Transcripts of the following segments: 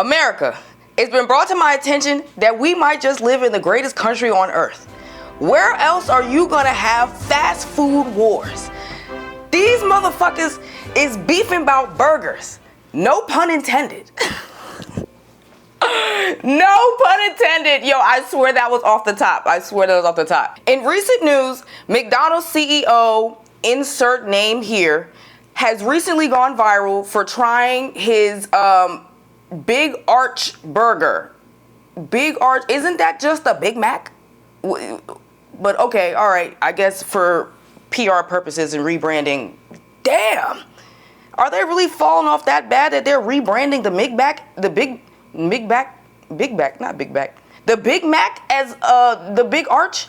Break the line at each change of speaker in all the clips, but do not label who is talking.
America, it's been brought to my attention that we might just live in the greatest country on earth. Where else are you gonna have fast food wars? These motherfuckers is beefing about burgers. No pun intended. No pun intended. Yo, I swear that was off the top. I swear that was off the top. In recent news, McDonald's CEO, insert name here, has recently gone viral for trying his Big Arch burger. Big Arch, isn't that just a Big Mac? But okay, all right, I guess for PR purposes and rebranding. Damn, are they really falling off that bad that they're rebranding the Big Mac, the Big Mac as the Big Arch?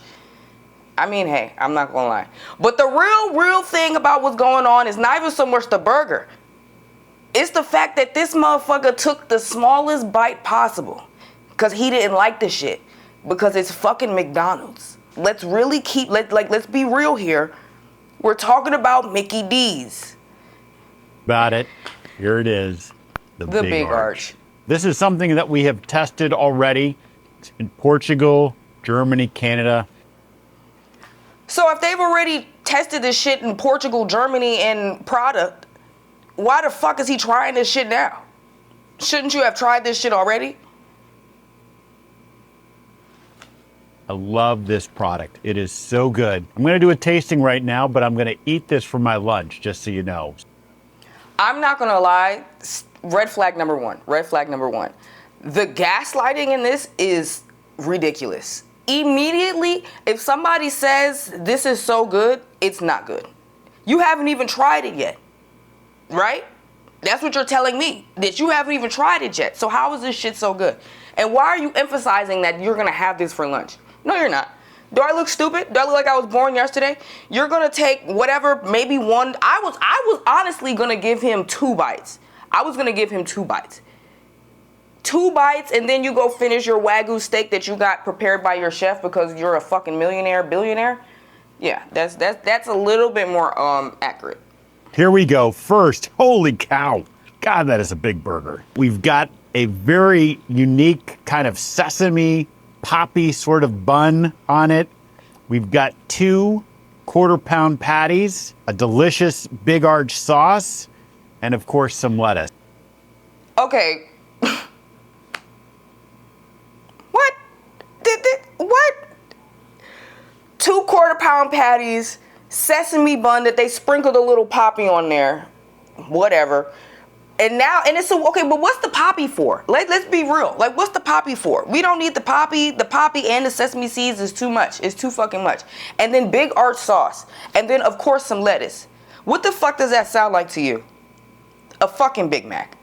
I mean, hey, I'm not gonna lie. But the real thing about what's going on is not even so much the burger. It's the fact that this motherfucker took the smallest bite possible because he didn't like the shit because it's fucking McDonald's. Let's really let's be real here. We're talking about Mickey D's.
Got it. Here it is.
The Big Arch.
This is something that we have tested already in Portugal, Germany, Canada.
So if they've already tested this shit in Portugal, Germany, and product, why the fuck is he trying this shit now? Shouldn't you have tried this shit already?
I love this product. It is so good. I'm going to do a tasting right now, but I'm going to eat this for my lunch, just so you know.
I'm not going to lie. Red flag number one. Red flag number one. The gaslighting in this is ridiculous. Immediately, if somebody says this is so good, it's not good. You haven't even tried it yet, right? That's what you're telling me, that you haven't even tried it yet. So how is this shit so good? And why are you emphasizing that you're gonna have this for lunch? No, you're not. Do I look stupid? Do I look like I was born yesterday? You're gonna take whatever, maybe one. I was honestly gonna give him 2 bites. I was gonna give him 2 bites. 2 bites, and then you go finish your Wagyu steak that you got prepared by your chef because you're a fucking millionaire, billionaire. Yeah, that's a little bit more accurate.
Here we go. First, holy cow. God, that is a big burger. We've got a very unique kind of sesame poppy sort of bun on it. We've got 2 quarter-pound patties, a delicious Big Arch sauce, and of course some lettuce.
Okay. What? 2 quarter-pound patties, sesame bun that they sprinkled a little poppy on there, whatever. And it's so, okay, but what's the poppy for? Let's be real. Like, what's the poppy for? We don't need the poppy. The poppy and the sesame seeds is too much. It's too fucking much. And then Big Arch sauce. And then, of course, some lettuce. What the fuck does that sound like to you? A fucking Big Mac.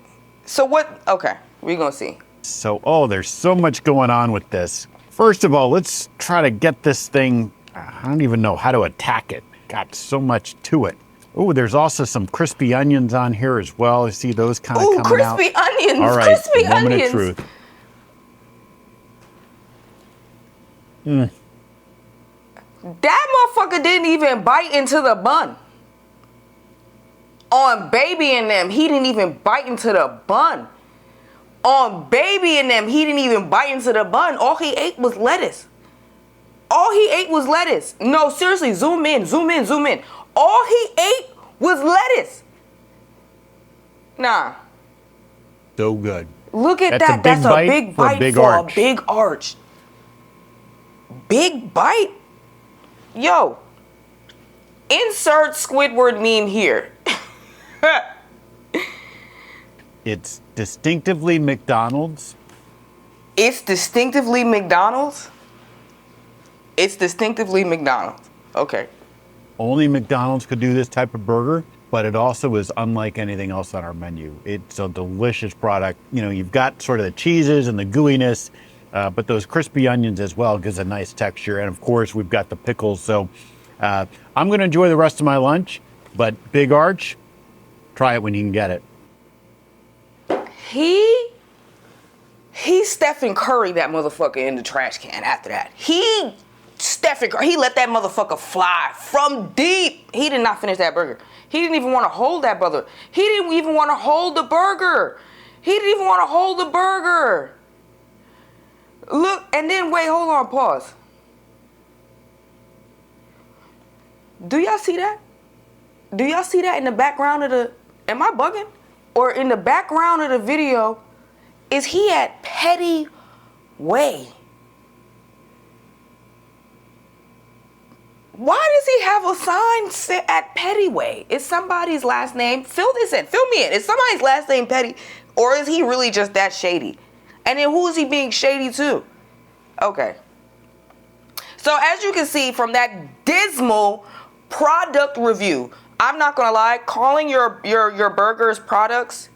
So what? Okay, we're gonna see.
So, there's so much going on with this. First of all, let's try to get this thing, I don't even know how to attack it. Got so much to it. Oh, there's also some crispy onions on here as well. I see those kind of coming out.
Ooh, crispy onions.
All right,
crispy
moment
onions.
of truth.
That motherfucker didn't even bite into the bun. On Baby and them, he didn't even bite into the bun. On Baby and them, he didn't even bite into the bun. All he ate was lettuce. All he ate was lettuce. No, seriously, zoom in. All he ate was lettuce. Nah.
So good.
Look at that. That's a big bite for a Big Arch. Big bite? Yo. Insert Squidward meme here.
It's distinctively McDonald's.
It's distinctively McDonald's? It's distinctively McDonald's. Okay.
Only McDonald's could do this type of burger, but it also is unlike anything else on our menu. It's a delicious product. You know, you've got sort of the cheeses and the gooiness, but those crispy onions as well gives a nice texture. And of course, we've got the pickles. So I'm going to enjoy the rest of my lunch, but Big Arch, try it when you can get it.
He Stephen Curry that motherfucker in the trash can after that. Stephen Curry, he let that motherfucker fly from deep. He did not finish that burger. He didn't even want to hold that brother. He didn't even want to hold the burger. He didn't even want to hold the burger. Look, and then wait, hold on, pause. Do y'all see that? Do y'all see that in the background of the, am I bugging? Or in the background of the video, is he at Petty Way? Why does he have a sign set at Petty Way? Is somebody's last name? Fill this in. Fill me in. Is somebody's last name Petty? Or is he really just that shady? And then who is he being shady to? Okay. So as you can see from that dismal product review, I'm not gonna lie, calling your burgers products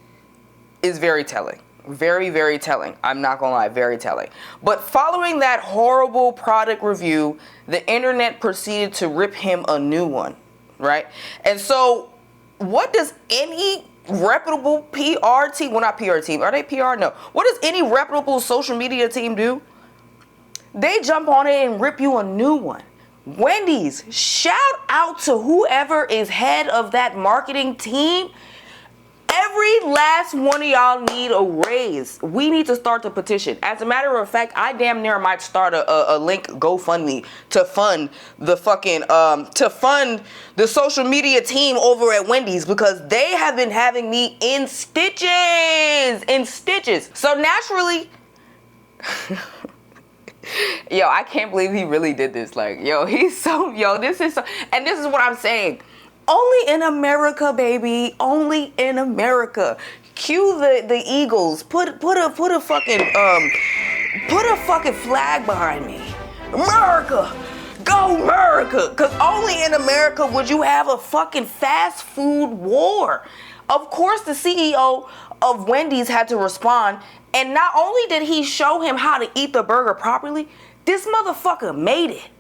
is very telling. Very, very telling. I'm not gonna lie, very telling. But following that horrible product review, the internet proceeded to rip him a new one, right? And so what does any reputable PR team, well, not PR team, are they PR? No. What does any reputable social media team do? They jump on it and rip you a new one. Wendy's, shout out to whoever is head of that marketing team. Every last one of y'all need a raise. We need to start the petition. As a matter of fact, I damn near might start a link GoFundMe to fund the fucking to fund the social media team over at Wendy's, because they have been having me in stitches, So naturally, yo, I can't believe he really did this. Like, yo, this is so, and this is what I'm saying. Only in America, baby. Only in America. Cue the Eagles. Put a fucking flag behind me. America. Go America. Cause only in America would you have a fucking fast food war. Of course the CEO of Wendy's had to respond, and not only did he show him how to eat the burger properly, this motherfucker made it.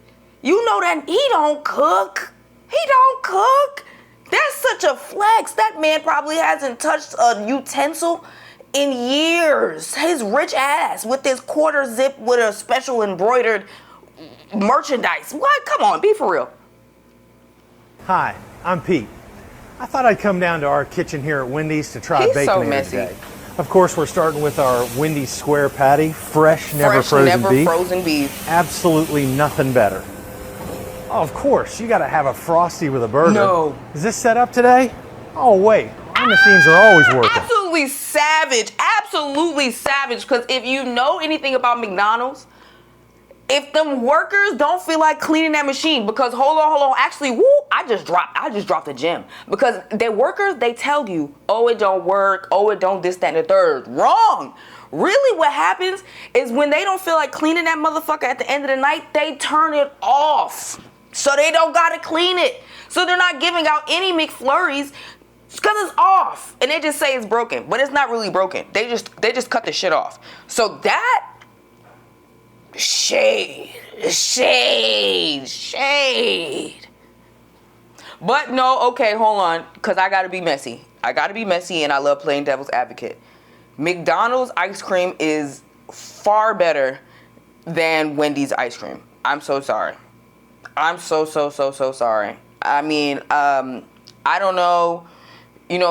You know that he don't cook. He don't cook. That's such a flex. That man probably hasn't touched a utensil in years. His rich ass with this quarter zip with a special embroidered merchandise. What? Come on, be for real.
Hi, I'm Pete. I thought I'd come down to our kitchen here at Wendy's to try
He's
Baconator
so messy.
today. Of course, we're starting with our Wendy's square patty, fresh, never frozen beef. Absolutely nothing better. Oh, of course, you gotta have a Frosty with a burger.
No.
Is this set up today? Oh wait, our machines are always working.
Absolutely savage. Because if you know anything about McDonald's, if them workers don't feel like cleaning that machine, because hold on, actually, I just dropped a gem. Because the workers, they tell you, oh, it don't work, oh, it don't this, that, and the third. Wrong. Really what happens is when they don't feel like cleaning that motherfucker at the end of the night, they turn it off. So they don't gotta clean it. So they're not giving out any McFlurries because it's off. And they just say it's broken, but it's not really broken. They just cut the shit off. So that shade. But no, okay, hold on, because I gotta be messy. And I love playing devil's advocate. McDonald's ice cream is far better than Wendy's ice cream. I'm so sorry. I'm so sorry. I mean, I don't know,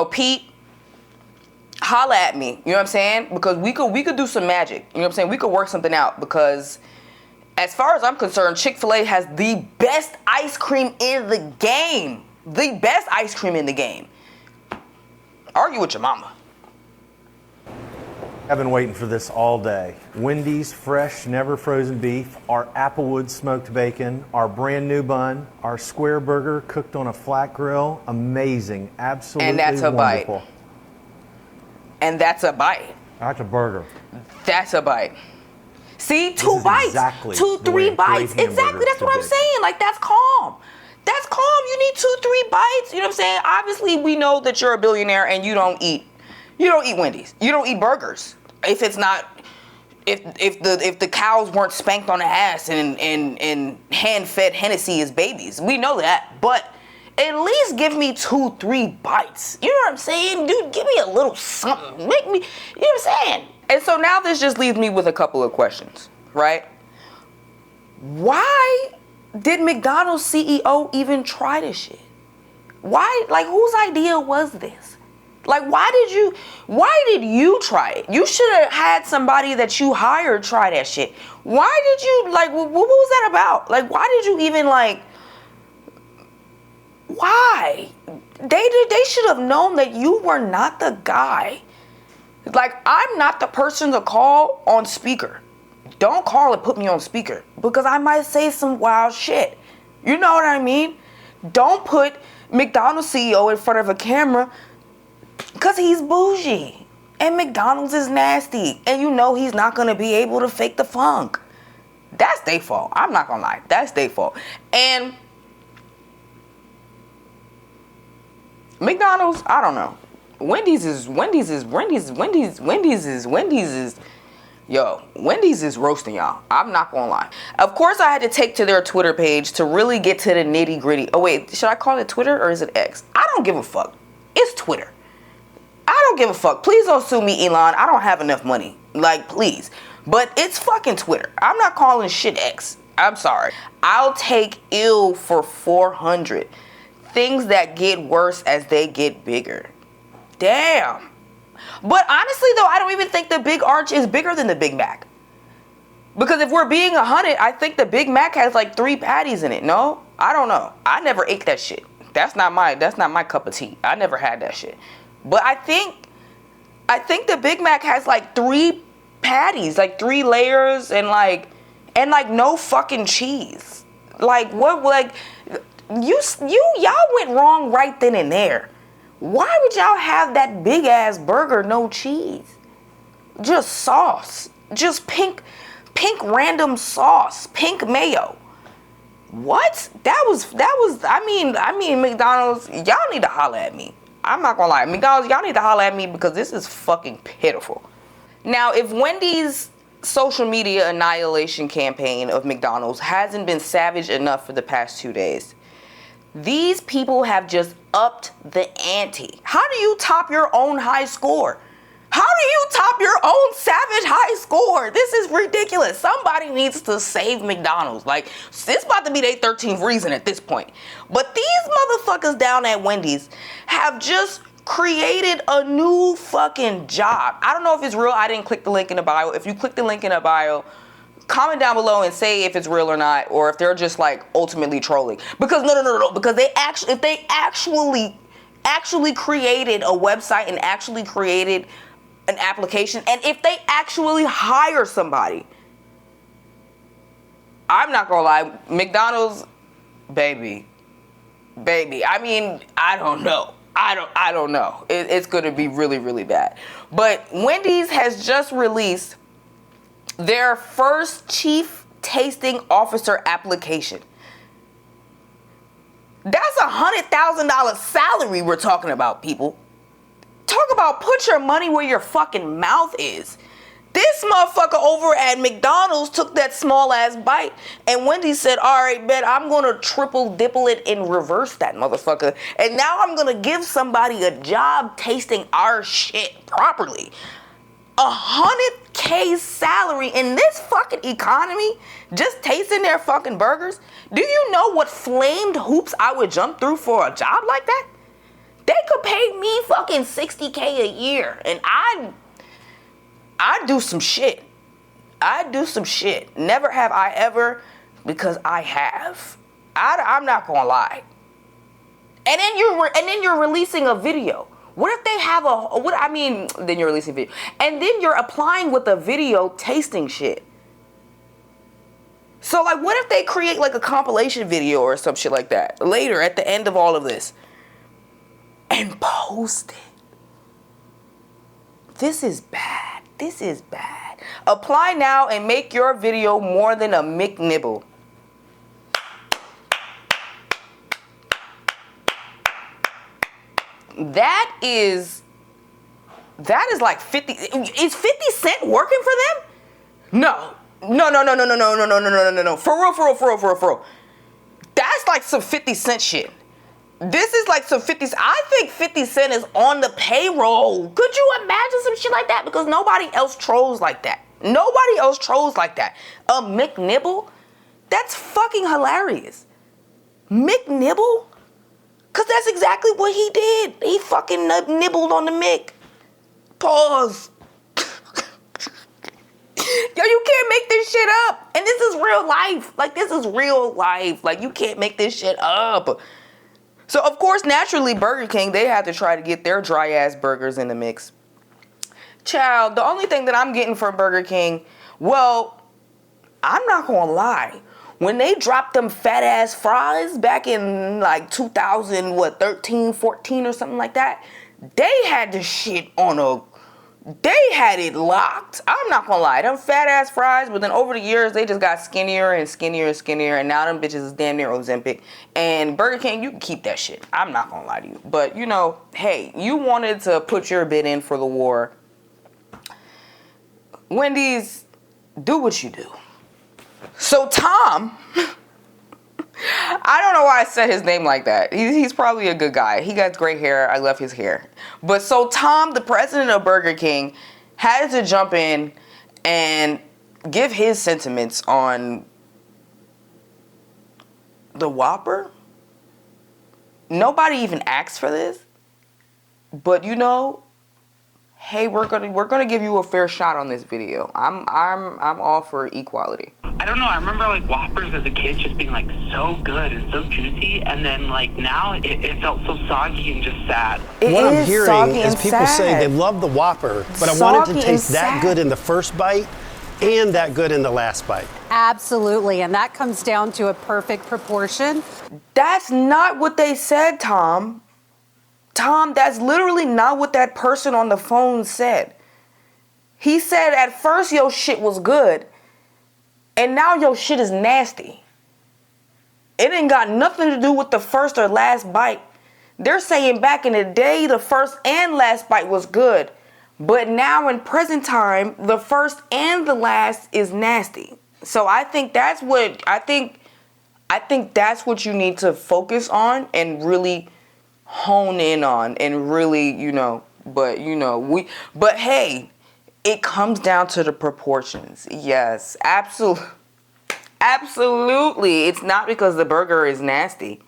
Pete, holla at me, you know what I'm saying? Because we could do some magic, you know what I'm saying? We could work something out, because as far as I'm concerned, Chick-fil-A has the best ice cream in the game. The best ice cream in the game. Argue with your mama.
I've been waiting for this all day. Wendy's fresh, never frozen beef, our Applewood smoked bacon, our brand new bun, our square burger cooked on a flat grill. Amazing, absolutely
And that's a
wonderful.
bite. And that's a bite.
That's a burger.
That's a bite. See, two bites,
exactly
2, 3 bites. Exactly, that's what I'm saying. Like, that's calm. That's calm. You need 2, 3 bites. You know what I'm saying? Obviously, we know that you're a billionaire and you don't eat Wendy's. You don't eat burgers. If it's not, if the cows weren't spanked on the ass and hand-fed Hennessy as babies, we know that. But at least give me 2, 3 bites. You know what I'm saying? Dude, give me a little something. Make me, you know what I'm saying? And so now this just leaves me with a couple of questions, right? Why did McDonald's CEO even try this shit? Why, like, whose idea was this? Like, why did you try it? You should have had somebody that you hired try that shit. Why did you, like, what was that about? Like, why did you even, like, why? They should have known that you were not the guy. Like, I'm not the person to call on speaker. Don't call and put me on speaker because I might say some wild shit. You know what I mean? Don't put McDonald's CEO in front of a camera because he's bougie. And McDonald's is nasty. And you know he's not going to be able to fake the funk. That's their fault. I'm not going to lie. That's their fault. And McDonald's, I don't know. Wendy's is roasting y'all. I'm not gonna lie. Of course, I had to take to their Twitter page to really get to the nitty gritty. Oh wait, should I call it Twitter or is it X? I don't give a fuck. It's Twitter. I don't give a fuck. Please don't sue me, Elon. I don't have enough money. Like, please. But it's fucking Twitter. I'm not calling shit X. I'm sorry. I'll take ill for 400. Things that get worse as they get bigger. Damn. But honestly, though, I don't even think the Big Arch is bigger than the Big Mac. Because if we're being 100, I think the Big Mac has like 3 patties in it. No? I don't know. I never ate that shit. That's not my cup of tea. I never had that shit. But I think the Big Mac has like 3 patties, like 3 layers and like no fucking cheese. Like what, like y'all went wrong right then and there. Why would y'all have that big ass burger, no cheese? Just sauce. Just pink random sauce. Pink mayo. What? That was I mean McDonald's, y'all need to holler at me. I'm not gonna lie. McDonald's, y'all need to holler at me because this is fucking pitiful. Now, if Wendy's social media annihilation campaign of McDonald's hasn't been savage enough for the past 2 days, these people have just upped the ante. How do you top your own high score? How do you top your own savage high score? This is ridiculous. Somebody needs to save McDonald's. Like, it's about to be their 13th reason at this point. But these motherfuckers down at Wendy's have just created a new fucking job. I don't know if it's real. I didn't click the link in the bio. If you click the link in the bio, comment down below and say if it's real or not, or if they're just like ultimately trolling. Because no. Because if they actually created a website and actually created an application, and if they actually hire somebody, I'm not gonna lie, McDonald's, baby. I mean, I don't know. I don't know. It's gonna be really, really bad. But Wendy's has just released their first chief tasting officer application. That's $100,000 salary we're talking about, people. Talk about put your money where your fucking mouth is. This motherfucker over at McDonald's took that small ass bite, and Wendy said, all right, bet I'm gonna triple dipple it and reverse that motherfucker. And now I'm gonna give somebody a job tasting our shit properly. $100K salary in this fucking economy, just tasting their fucking burgers. Do you know what flamed hoops I would jump through for a job like that? They could pay me fucking $60K a year, and I'd do some shit. I'd do some shit. Never have I ever, because I have. I'm not gonna lie. And then you're releasing a video. What if they have then you're releasing a video. And then you're applying with a video tasting shit. So like, what if they create like a compilation video or some shit like that later at the end of all of this and post it? This is bad. This is bad. Apply now and make your video more than a McNIBBLE. That is like 50. Is 50 Cent working for them? No. For real. That's like some 50 Cent shit. This is like some 50. I think 50 Cent is on the payroll. Could you imagine some shit like that? Because nobody else trolls like that. Nobody else trolls like that. A McNIBBLE? That's fucking hilarious. McNIBBLE? Because that's exactly what he did. He fucking nibbled on the mic. Pause. Yo, you can't make this shit up. And this is real life. Like, this is real life. Like, you can't make this shit up. So, of course, naturally, Burger King, they had to try to get their dry-ass burgers in the mix. Child, the only thing that I'm getting from Burger King, well, I'm not gonna lie. When they dropped them fat-ass fries back in, like, 2013, 14 or something like that, they had the shit on they had it locked. I'm not gonna lie. Them fat-ass fries, but then over the years, they just got skinnier and skinnier and skinnier, and now them bitches is damn near Ozempic. And Burger King, you can keep that shit. I'm not gonna lie to you. But, you know, hey, you wanted to put your bid in for the war. Wendy's, do what you do. So Tom, I don't know why I said his name like that. He's probably a good guy. He got great hair. I love his hair. But so Tom, the president of Burger King, had to jump in and give his sentiments on the Whopper. Nobody even asked for this. But you know, hey, we're gonna give you a fair shot on this video. I'm all for equality.
I don't know. I remember like Whoppers as a kid just being like so good and so juicy, and then like now it felt so soggy and just sad.
What I'm hearing is people say they love the Whopper, but I want it to taste that good in the first bite and that good in the last bite.
Absolutely, and that comes down to a perfect proportion.
That's not what they said, Tom. Tom, that's literally not what that person on the phone said. He said at first your shit was good, and now your shit is nasty. It ain't got nothing to do with the first or last bite. They're saying back in the day, the first and last bite was good. But now in present time, the first and the last is nasty. So I think that's what, I think that's what you need to focus on and really hone in on and really, but hey, it comes down to the proportions. Yes, absolutely. It's not because the burger is nasty.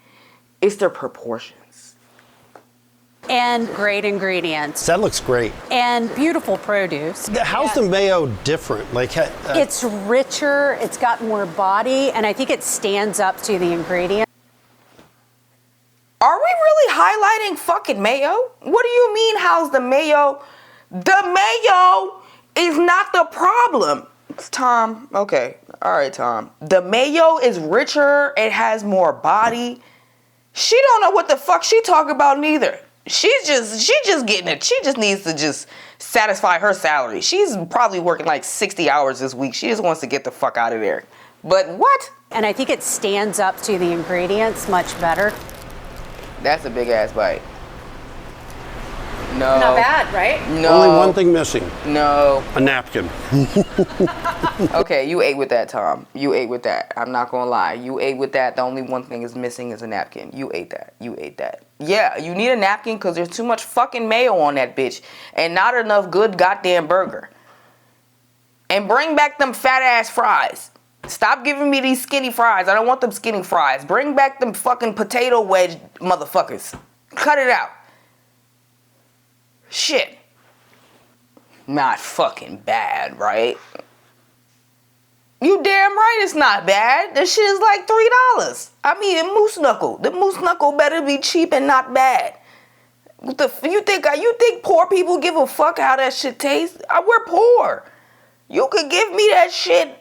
It's the proportions.
And great ingredients.
That looks great.
And beautiful produce.
How's the mayo different?
It's richer, it's got more body, and I think it stands up to the ingredients.
Are we really highlighting fucking mayo? What do you mean, how's the mayo? The mayo is not the problem. It's Tom. Okay. All right, Tom. The mayo is richer. It has more body. She don't know what the fuck she talking about neither. She just getting it. She just needs to just satisfy her salary. She's probably working like 60 hours this week. She just wants to get the fuck out of there. But what?
And I think it stands up to the ingredients much better.
That's a big ass bite. No.
Not bad, right?
No.
Only one thing missing.
No.
A napkin.
Okay, you ate with that, Tom. You ate with that. I'm not gonna lie. You ate with that. The only one thing is missing is a napkin. You ate that. You ate that. Yeah, you need a napkin because there's too much fucking mayo on that bitch and not enough good goddamn burger. And bring back them fat ass fries. Stop giving me these skinny fries. I don't want them skinny fries. Bring back them fucking potato wedge motherfuckers. Cut it out. Shit. Not fucking bad, right? You damn right it's not bad. This shit is like $3. I mean, a moose knuckle. The moose knuckle better be cheap and not bad. What the you think poor people give a fuck how that shit tastes? We're poor. You could give me that shit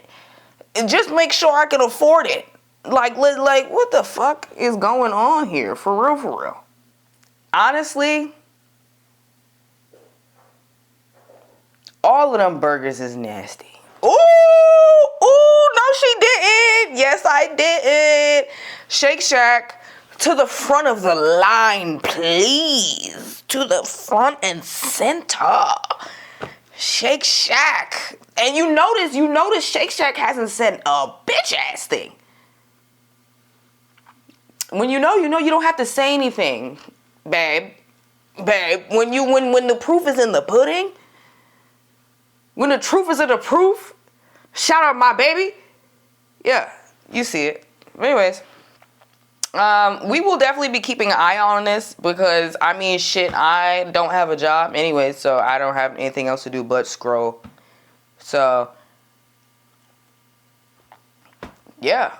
and just make sure I can afford it. Like what the fuck is going on here? For real. Honestly, all of them burgers is nasty. Ooh, no she didn't. Yes, I didn't. Shake Shack, to the front of the line, please. To the front and center. Shake Shack. And you notice Shake Shack hasn't said a bitch ass thing. When you know, you don't have to say anything, babe. When the proof is in the pudding, when the truth is in the proof, shout out my baby. Yeah, you see it. Anyways, We will definitely be keeping an eye on this because, I mean, shit, I don't have a job anyway, so I don't have anything else to do but scroll. So, yeah.